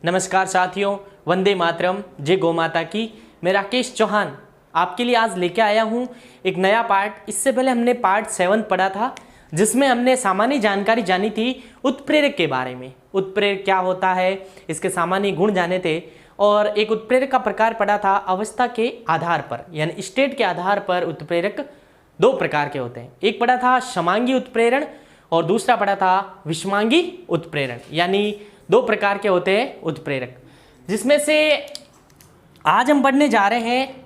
नमस्कार साथियों, वंदे मातरम, जय गौ माता की। मैं राकेश चौहान आपके लिए आज लेके आया हूँ एक नया पार्ट। इससे पहले हमने पार्ट 7 पढ़ा था, जिसमें हमने सामान्य जानकारी जानी थी उत्प्रेरक के बारे में। उत्प्रेरक क्या होता है, इसके सामान्य गुण जाने थे, और एक उत्प्रेरक का प्रकार पढ़ा था अवस्था के आधार पर, यानी स्टेट के आधार पर उत्प्रेरक दो प्रकार के होते हैं। एक पढ़ा था समांगी उत्प्रेरण और दूसरा पढ़ा था विषमांगी उत्प्रेरण, यानी दो प्रकार के होते हैं उत्प्रेरक, जिसमें से आज हम पढ़ने जा रहे हैं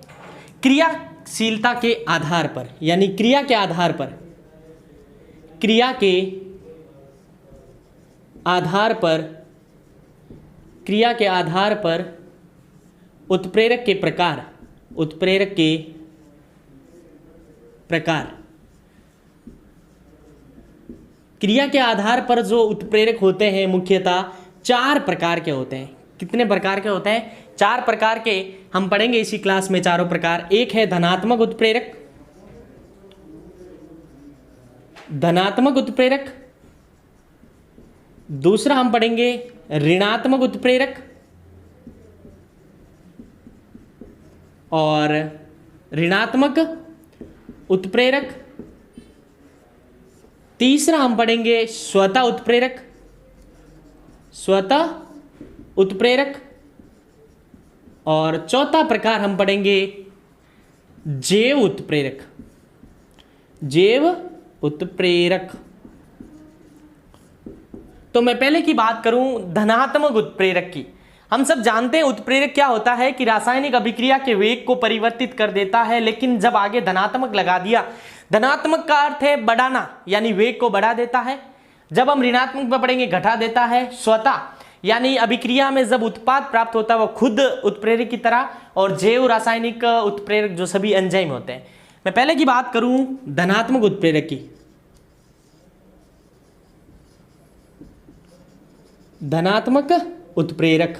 क्रियाशीलता के आधार पर, यानी क्रिया के आधार पर, क्रिया के आधार पर, क्रिया के आधार पर उत्प्रेरक के प्रकार, उत्प्रेरक के प्रकार। क्रिया के आधार पर जो उत्प्रेरक होते हैं मुख्यतः 4 प्रकार के होते हैं। कितने प्रकार के होते हैं? 4 प्रकार के हम पढ़ेंगे इसी क्लास में, चारों प्रकार। एक है धनात्मक उत्प्रेरक, धनात्मक उत्प्रेरक। दूसरा हम पढ़ेंगे ऋणात्मक उत्प्रेरक, और ऋणात्मक उत्प्रेरक। तीसरा हम पढ़ेंगे स्वतः उत्प्रेरक, स्वतः उत्प्रेरक। और चौथा प्रकार हम पढ़ेंगे जैव उत्प्रेरक, जैव उत्प्रेरक। तो मैं पहले की बात करूं धनात्मक उत्प्रेरक की। हम सब जानते हैं उत्प्रेरक क्या होता है कि रासायनिक अभिक्रिया के वेग को परिवर्तित कर देता है, लेकिन जब आगे धनात्मक लगा दिया, धनात्मक का अर्थ है बढ़ाना, यानी वेग को बढ़ा देता है। जब हम ऋणात्मक में पढ़ेंगे घटा देता है। स्वतः यानी अभिक्रिया में जब उत्पाद प्राप्त होता है वो खुद उत्प्रेरक की तरह, और जैव रासायनिक उत्प्रेरक जो सभी एंजाइम होते हैं। मैं पहले की बात करूं धनात्मक उत्प्रेरक की। धनात्मक उत्प्रेरक,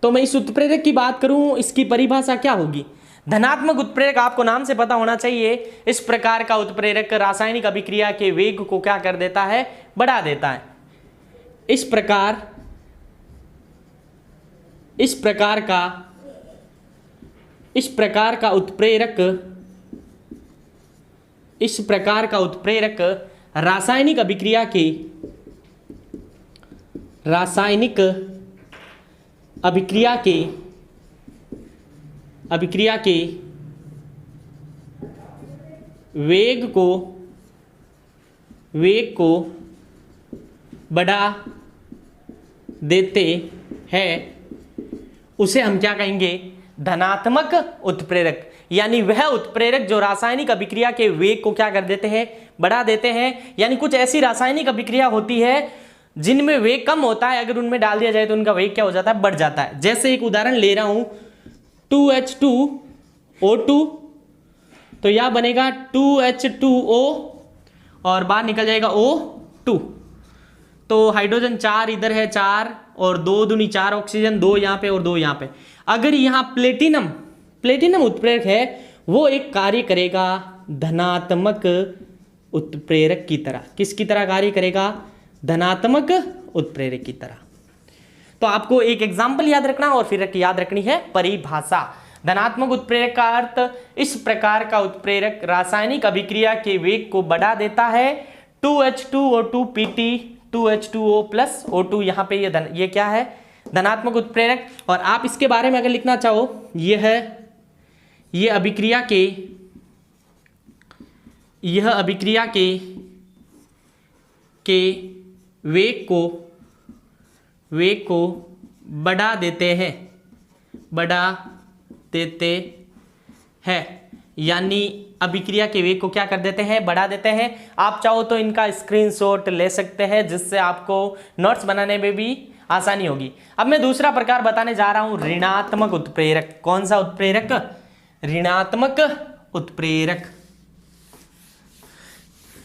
तो मैं इस उत्प्रेरक की बात करूं, इसकी परिभाषा क्या होगी? धनात्मक उत्प्रेरक आपको नाम से पता होना चाहिए। इस प्रकार का उत्प्रेरक रासायनिक अभिक्रिया के वेग को क्या कर देता है? बढ़ा देता है। इस प्रकार का उत्प्रेरक रासायनिक अभिक्रिया के वेग को बढ़ा देते हैं, उसे हम क्या कहेंगे? धनात्मक उत्प्रेरक। यानी वह उत्प्रेरक जो रासायनिक अभिक्रिया के वेग को क्या कर देते हैं? बढ़ा देते हैं। यानी कुछ ऐसी रासायनिक अभिक्रिया होती है जिनमें वेग कम होता है, अगर उनमें डाल दिया जाए तो उनका वेग क्या हो जाता है? बढ़ जाता है। जैसे एक उदाहरण ले रहा हूं, 2H2O2, तो यह बनेगा 2H2O और बाहर निकल जाएगा O2। तो हाइड्रोजन 4 इधर है, 4 और 2 दूनी 4 ऑक्सीजन, 2 यहाँ पे और 2 यहाँ पे। अगर यहाँ प्लेटिनम उत्प्रेरक है, वो एक कार्य करेगा धनात्मक उत्प्रेरक की तरह। किसकी तरह कार्य करेगा? धनात्मक उत्प्रेरक की तरह। तो आपको एक एग्जाम्पल याद रखना और फिर याद रखनी है परिभाषा। धनात्मक उत्प्रेरक का अर्थ इस प्रकार का उत्प्रेरक रासायनिक अभिक्रिया के वेग को बढ़ा देता है। 2H2O2 PT 2H2O plus O2, यहाँ पे ये क्या है? धनात्मक उत्प्रेरक। और आप इसके बारे में अगर लिखना चाहो, यह अभिक्रिया के वेग को बढ़ा देते हैं, यानी अभिक्रिया के वेग को क्या कर देते हैं? बढ़ा देते हैं। आप चाहो तो इनका स्क्रीनशॉट ले सकते हैं, जिससे आपको नोट्स बनाने में भी आसानी होगी। अब मैं दूसरा प्रकार बताने जा रहा हूं, ऋणात्मक उत्प्रेरक। कौन सा उत्प्रेरक? ऋणात्मक उत्प्रेरक।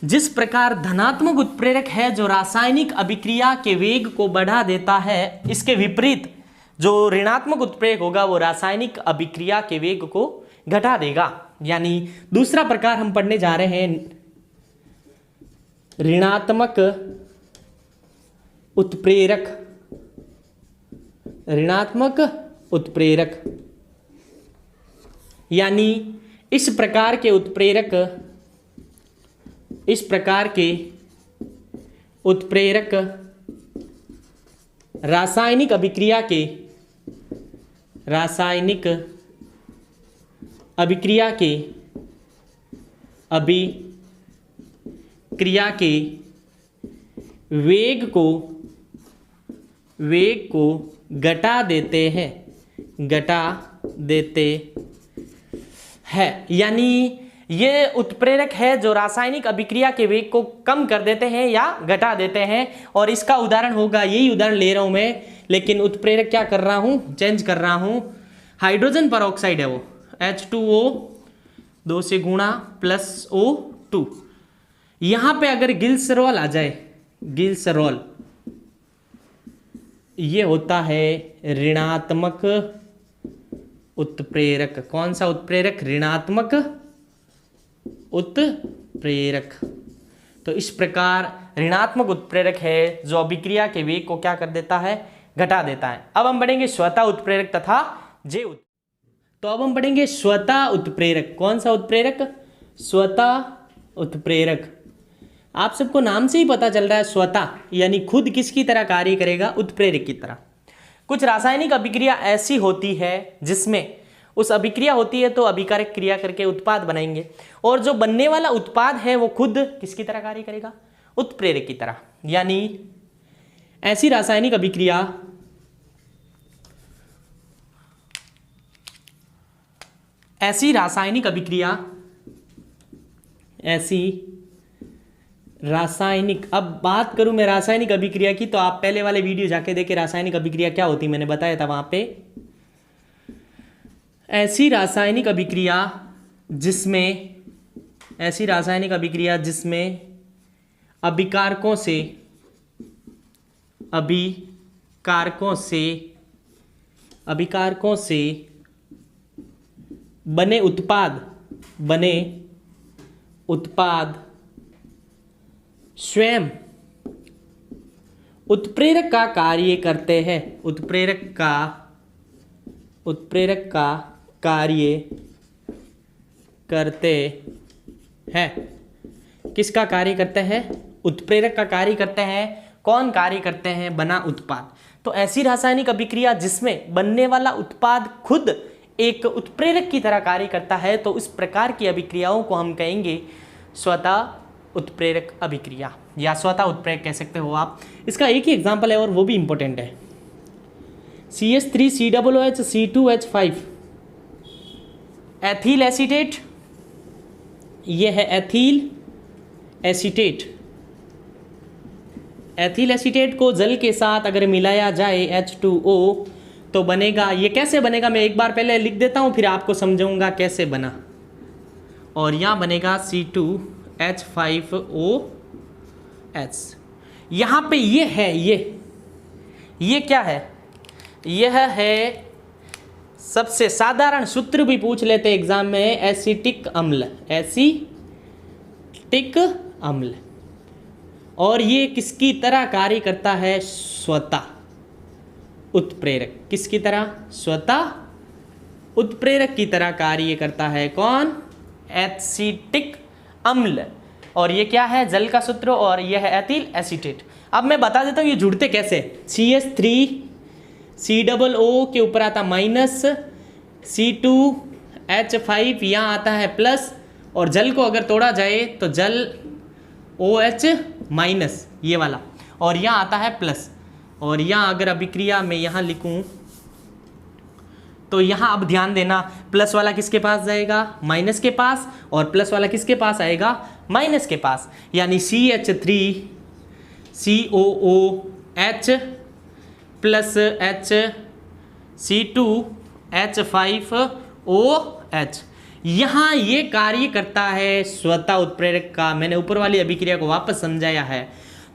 जिस प्रकार धनात्मक उत्प्रेरक है जो रासायनिक अभिक्रिया के वेग को बढ़ा देता है, इसके विपरीत जो ऋणात्मक उत्प्रेरक होगा वो रासायनिक अभिक्रिया के वेग को घटा देगा। यानी दूसरा प्रकार हम पढ़ने जा रहे हैं ऋणात्मक उत्प्रेरक, ऋणात्मक उत्प्रेरक, यानी इस प्रकार के उत्प्रेरक, इस प्रकार के उत्प्रेरक रासायनिक अभिक्रिया के, रासायनिक अभिक्रिया के, अभिक्रिया के वेग को घटा देते हैं, घटा देते हैं। यानी ये उत्प्रेरक है जो रासायनिक अभिक्रिया के वेग को कम कर देते हैं या घटा देते हैं। और इसका उदाहरण होगा, यही उदाहरण ले रहा हूं मैं, लेकिन उत्प्रेरक क्या कर रहा हूं, चेंज कर रहा हूं। हाइड्रोजन पर ऑक्साइड है वो, H2O 2 से गुणा प्लस O2। यहां पे अगर गिल्सरॉल आ जाए, गिल्सरॉल, ये होता है ऋणात्मक उत्प्रेरक। कौन सा उत्प्रेरक? ऋणात्मक उत्प्रेरक। तो इस प्रकार ऋणात्मक उत्प्रेरक है जो अभिक्रिया के वेग को क्या कर देता है, घटा देता है। अब हम बढ़ेंगे स्वतः उत्प्रेरक तथा जे उत्प्रेरक। तो अब हम बढ़ेंगे स्वतः उत्प्रेरक। कौन सा उत्प्रेरक? स्वतः उत्प्रेरक। आप सबको नाम से ही पता चल रहा है, स्वतः यानी खुद किसकी तरह कार्य करेगा, उत्प्रेरक की तरह। कुछ रासायनिक अभिक्रिया ऐसी होती है जिसमें उस अभिक्रिया होती है तो अभिकारक क्रिया करके उत्पाद बनाएंगे, और जो बनने वाला उत्पाद है वो खुद किसकी तरह कार्य करेगा, उत्प्रेरक की तरह। यानी ऐसी रासायनिक अभिक्रिया, ऐसी रासायनिक अभिक्रिया, ऐसी रासायनिक, अब बात करूं मैं रासायनिक अभिक्रिया की, तो आप पहले वाले वीडियो जाके देखे रासायनिक अभिक्रिया क्या होती, मैंने बताया था वहां पे। ऐसी रासायनिक अभिक्रिया जिसमें, ऐसी रासायनिक अभिक्रिया जिसमें अभिकारकों से, अभिकारकों से, अभिकारकों से बने उत्पाद, बने उत्पाद स्वयं उत्प्रेरक का कार्य करते हैं, उत्प्रेरक का, उत्प्रेरक का कार्य करते हैं। किसका कार्य करते हैं? उत्प्रेरक का कार्य करते हैं। कौन कार्य करते हैं? बना उत्पाद। तो ऐसी रासायनिक अभिक्रिया जिसमें बनने वाला उत्पाद खुद एक उत्प्रेरक की तरह कार्य करता है, तो इस प्रकार की अभिक्रियाओं को हम कहेंगे स्वतः उत्प्रेरक अभिक्रिया, या स्वतः उत्प्रेरक कह सकते हो आप। इसका एक ही एग्जांपल है और वो भी इंपॉर्टेंट है। CH3COOH C2H5 एथिल एसीटेट, ये है एथिल एसीटेट। एथिल एसीटेट को जल के साथ अगर मिलाया जाए H2O तो बनेगा, ये कैसे बनेगा मैं एक बार पहले लिख देता हूँ, फिर आपको समझाऊंगा कैसे बना। और यहाँ बनेगा C2H5OH। यहाँ पे ये है, ये क्या है? यह है, सबसे साधारण सूत्र भी पूछ लेते एग्जाम में, एसिटिक अम्ल, एसिटिक अम्ल। और ये किसकी तरह कार्य करता है? स्वतः उत्प्रेरक। किसकी तरह? स्वतः उत्प्रेरक की तरह कार्य करता है। कौन? एसिटिक अम्ल। और ये क्या है? जल का सूत्र, और यह है एथिल एसीटेट। अब मैं बता देता हूँ ये जुड़ते कैसे। CH3COO के ऊपर आता माइनस, C2H5 यहाँ आता है प्लस, और जल को अगर तोड़ा जाए तो जल OH माइनस, ये वाला, और यहाँ आता है प्लस। और यहाँ अगर अभिक्रिया में यहाँ लिखूँ तो यहाँ अब ध्यान देना, प्लस वाला किसके पास जाएगा? माइनस के पास, और प्लस वाला किसके पास आएगा? माइनस के पास। यानी CH3COOH प्लस C2H5OH। यहाँ ये कार्य करता है स्वतः उत्प्रेरक का। मैंने ऊपर वाली अभिक्रिया को वापस समझाया है।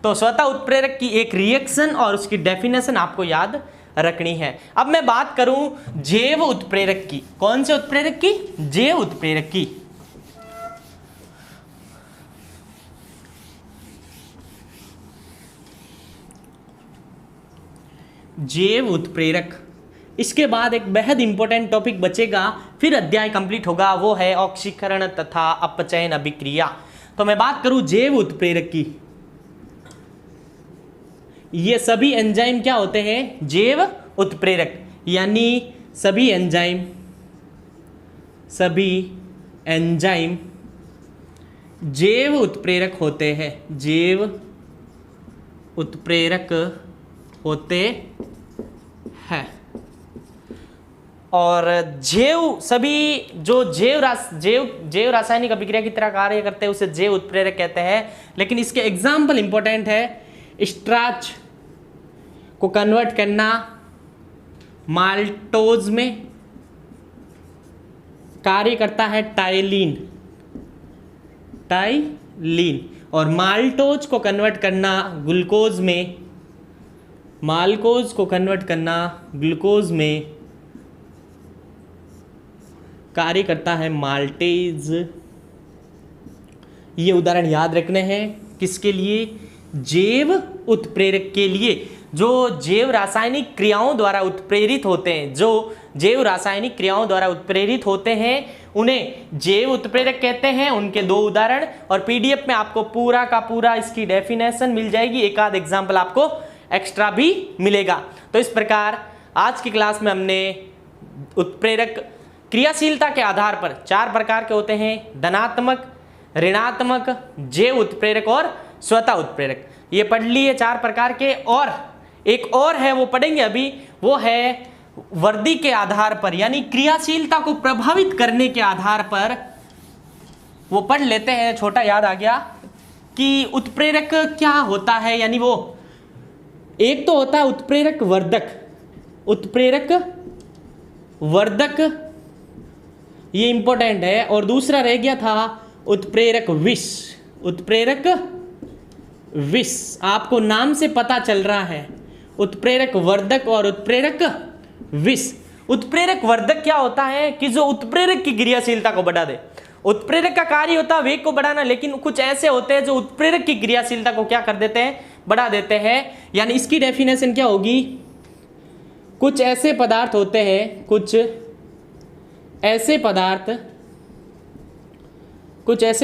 तो स्वतः उत्प्रेरक की एक रिएक्शन और उसकी डेफिनेशन आपको याद रखनी है। अब मैं बात करूं जैव उत्प्रेरक की। कौन से उत्प्रेरक की? जैव उत्प्रेरक की। जैव उत्प्रेरक। इसके बाद एक बेहद इंपॉर्टेंट टॉपिक बचेगा, फिर अध्याय कंप्लीट होगा, वो है ऑक्सीकरण तथा अपचयन अभिक्रिया। तो मैं बात करूं जैव उत्प्रेरक की, ये सभी एंजाइम क्या होते हैं? जैव उत्प्रेरक, यानी सभी एंजाइम जैव उत्प्रेरक होते हैं, जैव उत्प्रेरक होते हैं। और सभी जो जैव रासायनिक अभिक्रिया की तरह कार्य करते हैं उसे जैव उत्प्रेरक कहते हैं। लेकिन इसके एग्जाम्पल इंपॉर्टेंट है, स्टार्च को कन्वर्ट करना माल्टोज में कार्य करता है टाइलिन, और माल्टोज को कन्वर्ट करना ग्लूकोज में, माल्कोज को कन्वर्ट करना ग्लूकोज में कार्य करता है माल्टेज। ये उदाहरण याद रखने हैं किसके लिए? जैव उत्प्रेरक के लिए, जो जैव रासायनिक क्रियाओं द्वारा उत्प्रेरित होते हैं, उन्हें जैव उत्प्रेरक कहते हैं। उनके दो उदाहरण, और पीडीएफ में आपको पूरा का पूरा इसकी डेफिनेशन मिल जाएगी, एक आध एग्जाम्पल आपको एक्स्ट्रा भी मिलेगा। तो इस प्रकार आज की क्लास में हमने उत्प्रेरक क्रियाशीलता के आधार पर 4 प्रकार के होते हैं, धनात्मक, ऋणात्मक, जैव उत्प्रेरक और स्वतः उत्प्रेरक, ये पढ़ लिए 4 प्रकार के। और एक और है, वो पढ़ेंगे अभी, वो है वर्दी के आधार पर, यानी क्रियाशीलता को प्रभावित करने के आधार पर, वो पढ़ लेते हैं। छोटा याद आ गया कि उत्प्रेरक क्या होता है, यानी वो एक तो होता है उत्प्रेरक वर्धक, ये इंपॉर्टेंट है, और दूसरा रह गया था उत्प्रेरक विष। आपको नाम से पता चल रहा है, उत्प्रेरक वर्धक और उत्प्रेरक विष। उत्प्रेरक वर्धक क्या होता है कि जो उत्प्रेरक की क्रियाशीलता को बढ़ा दे। उत्प्रेरक का कार्य होता है वेग को बढ़ाना, लेकिन कुछ ऐसे होते हैं जो उत्प्रेरक की क्रियाशीलता को क्या कर देते हैं? बढ़ा देते हैं। यानी इसकी डेफिनेशन क्या होगी? कुछ ऐसे पदार्थ होते हैं, कुछ ऐसे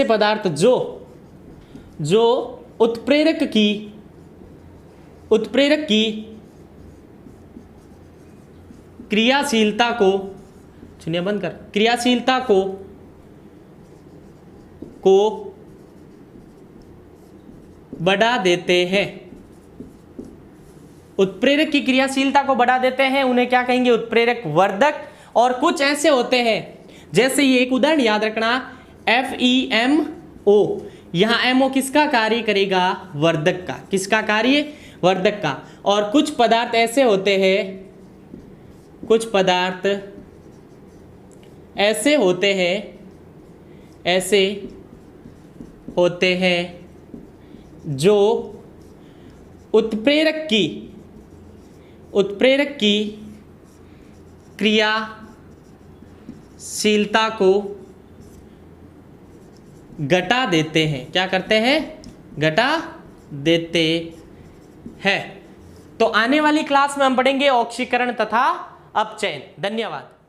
पदार्थ जो उत्प्रेरक की क्रियाशीलता को, सुनिए बंद कर, क्रियाशीलता को बढ़ा देते हैं। उत्प्रेरक की क्रियाशीलता को बढ़ा देते हैं, उन्हें क्या कहेंगे? उत्प्रेरक वर्धक। और कुछ ऐसे होते हैं, जैसे ये एक उदाहरण याद रखना, FeMO, यहां MO किसका कार्य करेगा? वर्धक का। किसका कार्य? वर्धक का। और कुछ पदार्थ ऐसे होते हैं जो उत्प्रेरक की क्रियाशीलता को घटा देते हैं। क्या करते हैं? घटा देते हैं। तो आने वाली क्लास में हम पढ़ेंगे ऑक्सीकरण तथा अपचयन। धन्यवाद।